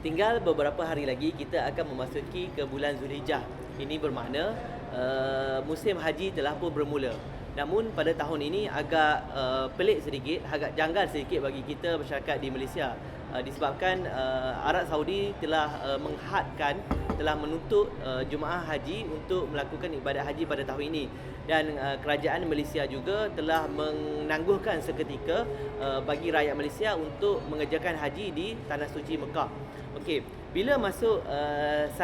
Tinggal beberapa hari lagi kita akan memasuki ke bulan Zulhijjah. Ini bermakna musim haji telah pun bermula. Namun pada tahun ini agak pelik sedikit, agak janggal sedikit bagi kita masyarakat di Malaysia. Disebabkan Arab Saudi telah menghadkan, telah menuntut jemaah haji untuk melakukan ibadat haji pada tahun ini. Dan kerajaan Malaysia juga telah menangguhkan seketika bagi rakyat Malaysia untuk mengerjakan haji di Tanah Suci Mekah. Okey, bila masuk 1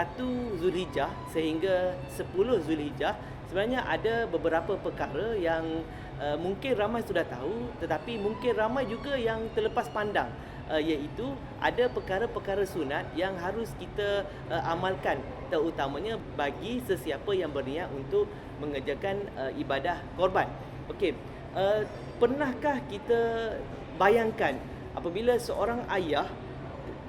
Zulhijjah sehingga 10 Zulhijjah, sebenarnya ada beberapa perkara yang mungkin ramai sudah tahu, tetapi mungkin ramai juga yang terlepas pandang, iaitu ada perkara-perkara sunat yang harus kita amalkan, terutamanya bagi sesiapa yang berniat untuk mengerjakan ibadah korban. Okey, pernahkah kita bayangkan apabila seorang ayah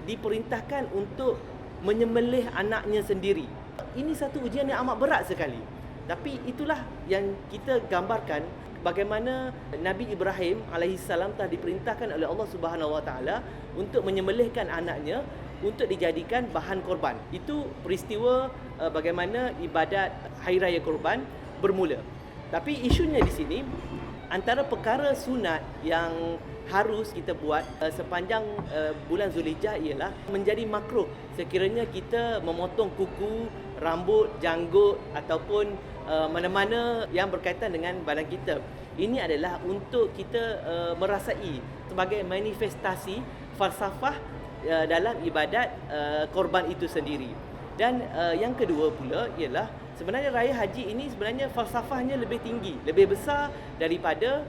diperintahkan untuk menyembelih anaknya sendiri? Ini satu ujian yang amat berat sekali. Tapi itulah yang kita gambarkan bagaimana Nabi Ibrahim alaihissalam telah diperintahkan oleh Allah Subhanahu Wa Taala untuk menyembelihkan anaknya untuk dijadikan bahan korban. Itu peristiwa bagaimana ibadat Hari Raya Korban bermula. Tapi isunya di sini, antara perkara sunat yang harus kita buat sepanjang bulan Zulhijjah ialah menjadi makruh sekiranya kita memotong kuku, rambut, janggut ataupun mana-mana yang berkaitan dengan badan kita. Ini adalah untuk kita merasai sebagai manifestasi falsafah dalam ibadat korban itu sendiri. Dan yang kedua pula ialah sebenarnya raya haji ini sebenarnya falsafahnya lebih tinggi, lebih besar daripada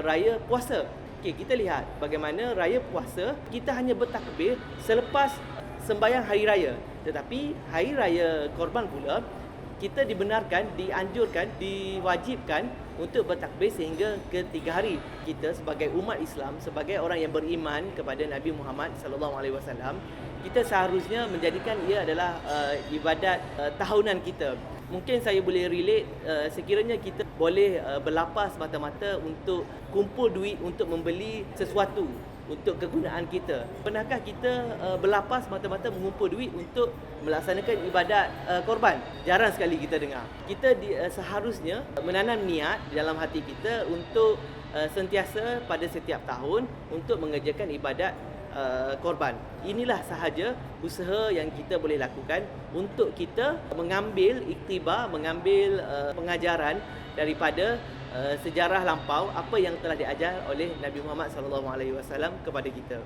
raya puasa. Okey, kita lihat bagaimana raya puasa kita hanya bertakbir selepas sembahyang hari raya. Tetapi hari raya korban pula kita dibenarkan, dianjurkan, diwajibkan untuk bertakbir sehingga ke 3 hari. Kita sebagai umat Islam, sebagai orang yang beriman kepada Nabi Muhammad sallallahu alaihi wasallam, kita seharusnya menjadikan ia adalah ibadat tahunan kita. Mungkin saya boleh relate sekiranya kita boleh berlapas mata-mata untuk kumpul duit untuk membeli sesuatu untuk kegunaan kita. Pernahkah kita berlapas mata-mata mengumpul duit untuk melaksanakan ibadat korban? Jarang sekali kita dengar. Kita seharusnya menanam niat dalam hati kita untuk sentiasa pada setiap tahun untuk mengerjakan ibadat korban. Inilah sahaja usaha yang kita boleh lakukan untuk kita mengambil iktibar, mengambil pengajaran daripada sejarah lampau apa yang telah diajar oleh Nabi Muhammad sallallahu alaihi wasallam kepada kita.